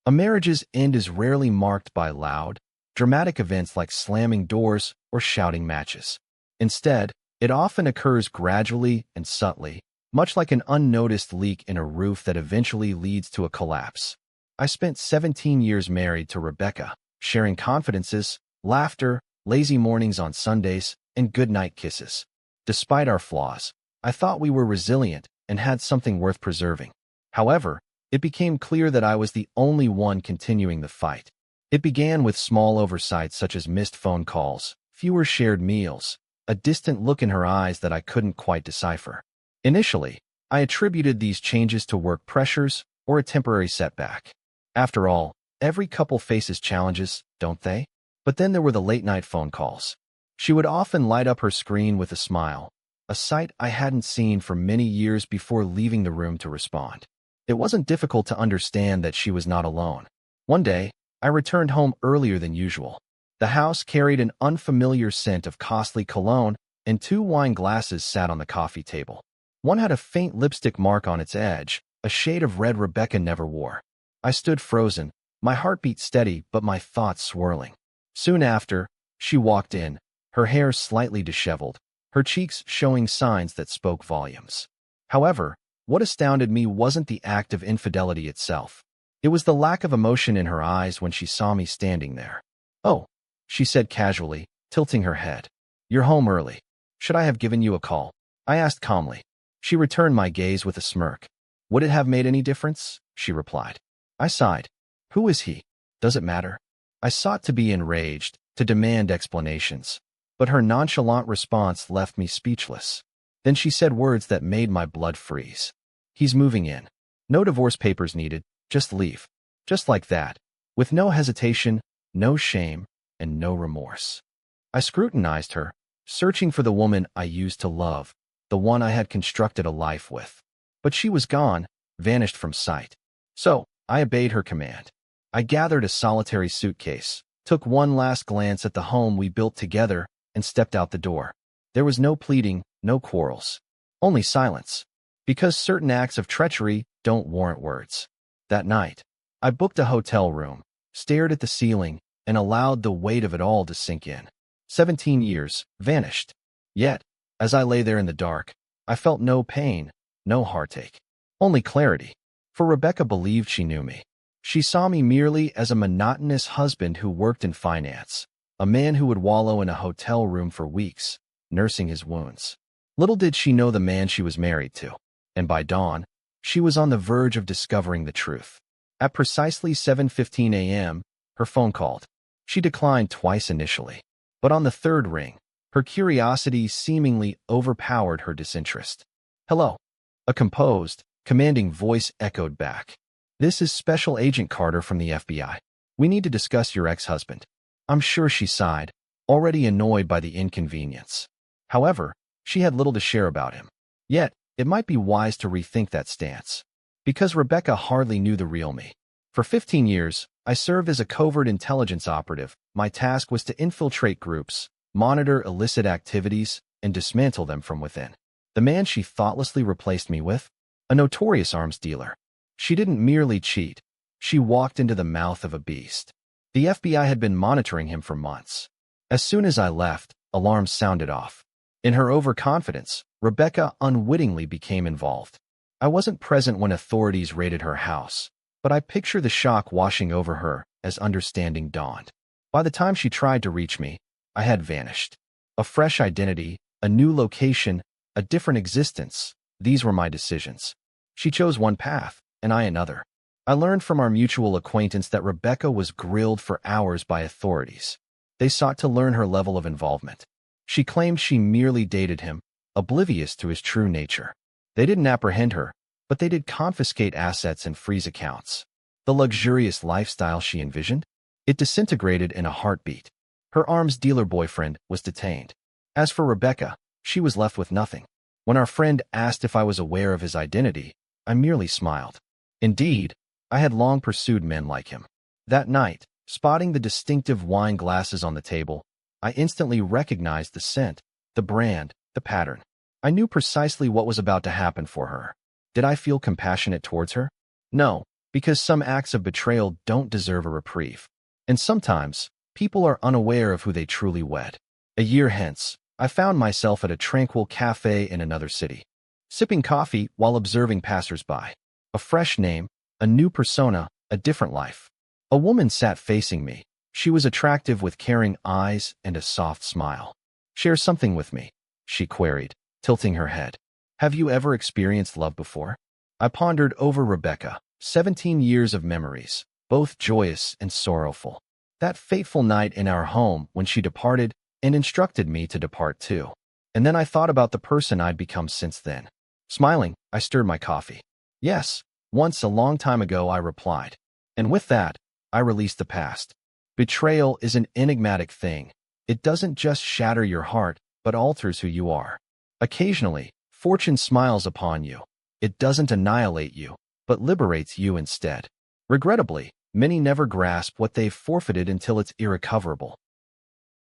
A marriage's end is rarely marked by loud, dramatic events like slamming doors or shouting matches. Instead, it often occurs gradually and subtly, much like an unnoticed leak in a roof that eventually leads to a collapse. I spent 17 years married to Rebecca, sharing confidences, laughter, lazy mornings on Sundays, and goodnight kisses. Despite our flaws, I thought we were resilient and had something worth preserving. However, it became clear that I was the only one continuing the fight. It began with small oversights such as missed phone calls, fewer shared meals, a distant look in her eyes that I couldn't quite decipher. Initially, I attributed these changes to work pressures or a temporary setback. After all, every couple faces challenges, don't they? But then there were the late-night phone calls. She would often light up her screen with a smile, a sight I hadn't seen for many years before leaving the room to respond. It wasn't difficult to understand that she was not alone. One day, I returned home earlier than usual. The house carried an unfamiliar scent of costly cologne, and 2 wine glasses sat on the coffee table. One had a faint lipstick mark on its edge, a shade of red Rebecca never wore. I stood frozen, my heartbeat steady but my thoughts swirling. Soon after, she walked in, her hair slightly disheveled, her cheeks showing signs that spoke volumes. However, what astounded me wasn't the act of infidelity itself. It was the lack of emotion in her eyes when she saw me standing there. "Oh," she said casually, tilting her head. "You're home early. Should I have given you a call?" I asked calmly. She returned my gaze with a smirk. "Would it have made any difference?" she replied. I sighed. "Who is he? Does it matter?" I sought to be enraged, to demand explanations, but her nonchalant response left me speechless. Then she said words that made my blood freeze. "He's moving in. No divorce papers needed, just leave." Just like that, with no hesitation, no shame, and no remorse. I scrutinized her, searching for the woman I used to love, the one I had constructed a life with. But she was gone, vanished from sight. So, I obeyed her command. I gathered a solitary suitcase, took one last glance at the home we built together, and stepped out the door. There was no pleading, no quarrels. Only silence. Because certain acts of treachery don't warrant words. That night, I booked a hotel room, stared at the ceiling, and allowed the weight of it all to sink in. 17 years vanished. Yet, as I lay there in the dark, I felt no pain, no heartache. Only clarity. For Rebecca believed she knew me. She saw me merely as a monotonous husband who worked in finance, a man who would wallow in a hotel room for weeks, nursing his wounds. Little did she know the man she was married to. And by dawn, she was on the verge of discovering the truth. At precisely 7:15 a.m., her phone called. She declined twice initially, but on the third ring, her curiosity seemingly overpowered her disinterest. "Hello." A composed, commanding voice echoed back. "This is Special Agent Carter from the FBI. We need to discuss your ex-husband." I'm sure she sighed, already annoyed by the inconvenience. However, she had little to share about him. Yet, it might be wise to rethink that stance. Because Rebecca hardly knew the real me. For 15 years, I served as a covert intelligence operative. My task was to infiltrate groups, monitor illicit activities, and dismantle them from within. The man she thoughtlessly replaced me with? A notorious arms dealer. She didn't merely cheat. She walked into the mouth of a beast. The FBI had been monitoring him for months. As soon as I left, alarms sounded off. In her overconfidence, Rebecca unwittingly became involved. I wasn't present when authorities raided her house, but I picture the shock washing over her as understanding dawned. By the time she tried to reach me, I had vanished. A fresh identity, a new location, a different existence. These were my decisions. She chose one path, and I another. I learned from our mutual acquaintance that Rebecca was grilled for hours by authorities. They sought to learn her level of involvement. She claimed she merely dated him, oblivious to his true nature. They didn't apprehend her, but they did confiscate assets and freeze accounts. The luxurious lifestyle she envisioned? It disintegrated in a heartbeat. Her arms dealer boyfriend was detained. As for Rebecca, she was left with nothing. When our friend asked if I was aware of his identity, I merely smiled. Indeed, I had long pursued men like him. That night, spotting the distinctive wine glasses on the table, I instantly recognized the scent, the brand, the pattern. I knew precisely what was about to happen for her. Did I feel compassionate towards her? No, because some acts of betrayal don't deserve a reprieve. And sometimes, people are unaware of who they truly wed. A year hence, I found myself at a tranquil cafe in another city, sipping coffee while observing passers-by. A fresh name, a new persona, a different life. A woman sat facing me. She was attractive with caring eyes and a soft smile. "Share something with me," she queried, tilting her head. "Have you ever experienced love before?" I pondered over Rebecca, 17 years of memories, both joyous and sorrowful. That fateful night in our home when she departed and instructed me to depart too. And then I thought about the person I'd become since then. Smiling, I stirred my coffee. "Yes, once a long time ago," I replied. And with that, I released the past. Betrayal is an enigmatic thing. It doesn't just shatter your heart, but alters who you are. Occasionally, fortune smiles upon you. It doesn't annihilate you, but liberates you instead. Regrettably, many never grasp what they've forfeited until it's irrecoverable.